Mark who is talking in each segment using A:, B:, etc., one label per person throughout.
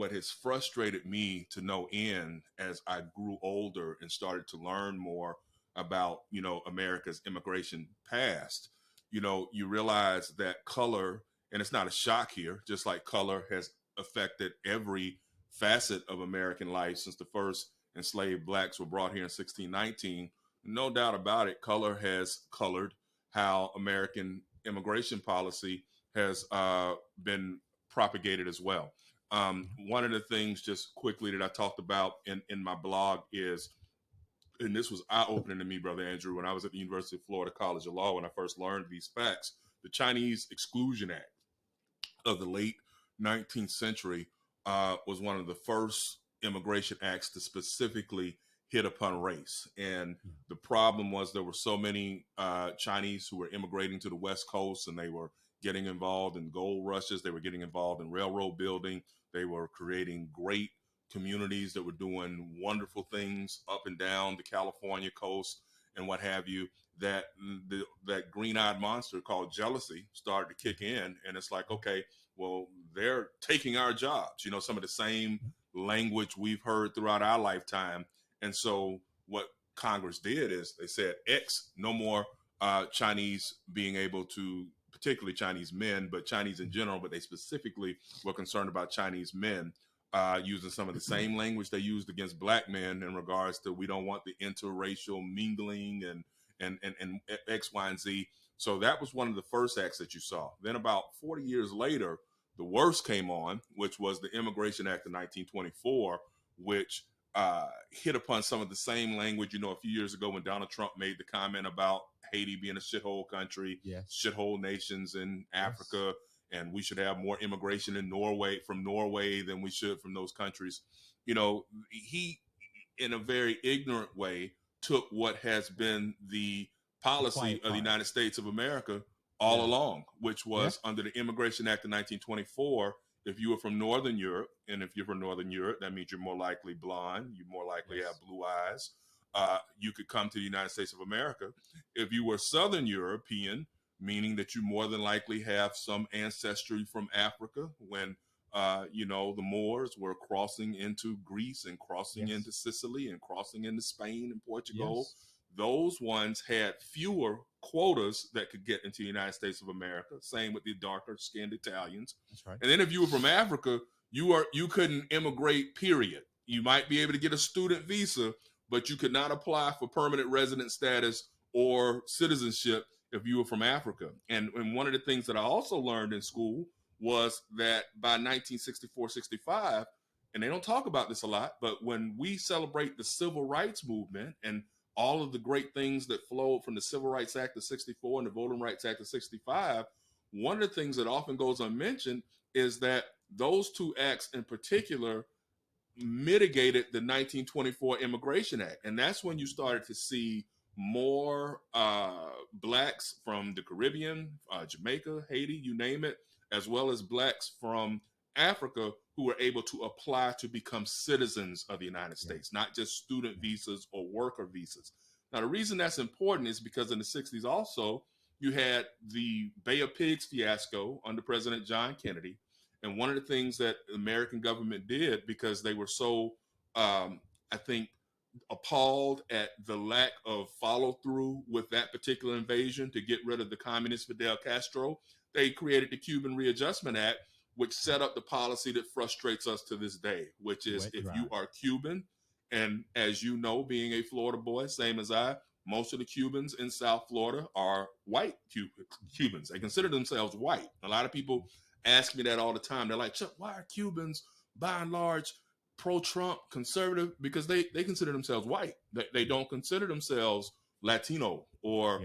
A: what has frustrated me to no end as I grew older and started to learn more about, America's immigration past, you realize that color, and it's not a shock here, just like color has affected every facet of American life since the first enslaved blacks were brought here in 1619. No doubt about it, color has colored how American immigration policy has been propagated as well. One of the things, just quickly, that I talked about in my blog is, and this was eye-opening to me, Brother Andrew, when I was at the University of Florida College of Law, when I first learned these facts. The Chinese Exclusion Act of the late 19th century was one of the first immigration acts to specifically hit upon race. And the problem was there were so many Chinese who were immigrating to the West Coast, and they were getting involved in gold rushes. They were getting involved in railroad building. They were creating great communities that were doing wonderful things up and down the California coast and what have you. That green-eyed monster called jealousy started to kick in, and it's like, okay, well, they're taking our jobs. Some of the same language we've heard throughout our lifetime. And so what Congress did is they said, X, no more Chinese being able to, particularly Chinese men, but Chinese in general, but they specifically were concerned about Chinese men using some of the same language they used against black men in regards to, we don't want the interracial mingling and X, Y, and Z. So that was one of the first acts that you saw. Then about 40 years later, the worst came on, which was the Immigration Act of 1924, which hit upon some of the same language. A few years ago when Donald Trump made the comment about Haiti being a shithole country, shithole nations in Africa, and we should have more immigration from Norway than we should from those countries. He, in a very ignorant way, took what has been the policy of the United States of America all along, which was under the Immigration Act of 1924. If you were from Northern Europe, and if you're from Northern Europe, that means you're more likely blonde, you more likely have blue eyes, you could come to the United States of America. If you were Southern European, meaning that you more than likely have some ancestry from Africa when the Moors were crossing into Greece and crossing into Sicily and crossing into Spain and Portugal. Those ones had fewer quotas that could get into the United States of America. Same with the darker skinned Italians. That's right. And then if you were from Africa, you couldn't immigrate, period. You might be able to get a student visa, but you could not apply for permanent resident status or citizenship if you were from Africa. And one of the things that I also learned in school was that by 1964-65, and they don't talk about this a lot, but when we celebrate the civil rights movement and all of the great things that flowed from the Civil Rights Act of 64 and the Voting Rights Act of 65, one of the things that often goes unmentioned is that those two acts in particular mitigated the 1924 Immigration Act. And that's when you started to see more blacks from the Caribbean, Jamaica, Haiti, you name it, as well as blacks from Africa who were able to apply to become citizens of the United States, not just student visas or worker visas. Now, the reason that's important is because in the 60s also, you had the Bay of Pigs fiasco under President John Kennedy. And one of the things that the American government did, because they were so, I think, appalled at the lack of follow through with that particular invasion to get rid of the communist Fidel Castro, they created the Cuban Readjustment Act, which set up the policy that frustrates us to this day, which is if you are Cuban, and as you know, being a Florida boy, same as I, most of the Cubans in South Florida are white Cubans. They consider themselves white. A lot of people ask me that all the time. They're like, Chuck, why are Cubans, by and large, pro-Trump, conservative? Because they consider themselves white. They don't consider themselves Latino or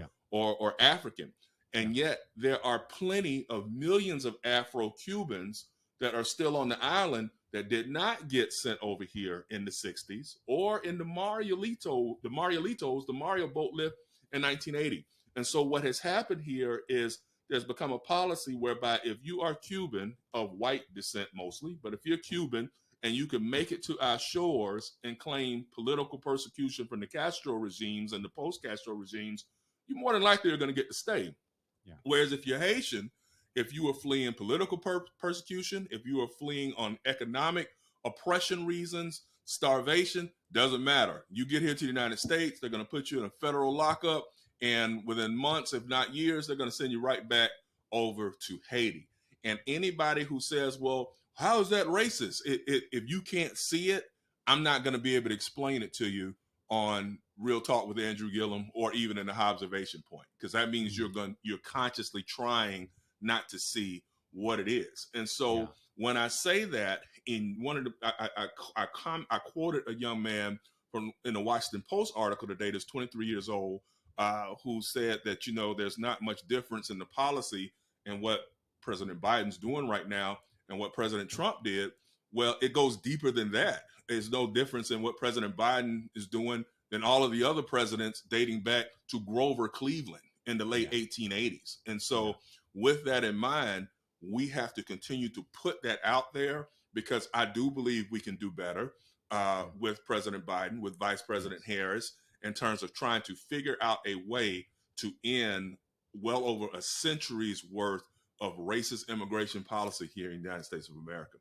A: African. And yet there are plenty of millions of Afro-Cubans that are still on the island that did not get sent over here in the 60s or in the Mario boat lift in 1980. And so what has happened here is there's become a policy whereby if you are Cuban, of white descent mostly, but if you're Cuban and you can make it to our shores and claim political persecution from the Castro regimes and the post-Castro regimes, you more than likely are going to get to stay. Yeah. Whereas if you're Haitian, if you are fleeing political persecution, if you are fleeing on economic oppression reasons, starvation, doesn't matter. You get here to the United States, they're going to put you in a federal lockup, and within months, if not years, they're going to send you right back over to Haiti. And anybody who says, well, how is that racist? If you can't see it, I'm not going to be able to explain it to you on Real Talk with Andrew Gillum or even in the Observation Point, because that means you're consciously trying not to see what it is. And so when I say that, in one of the I quoted a young man from in the Washington Post article today that's 23 years old, who said that there's not much difference in the policy and what President Biden's doing right now and what President Trump did. Well, it goes deeper than that. There's no difference in what President Biden is doing than all of the other presidents dating back to Grover Cleveland in the late 1880s. And so with that in mind, we have to continue to put that out there, because I do believe we can do better with President Biden, with Vice President Harris, in terms of trying to figure out a way to end well over a century's worth of racist immigration policy here in the United States of America.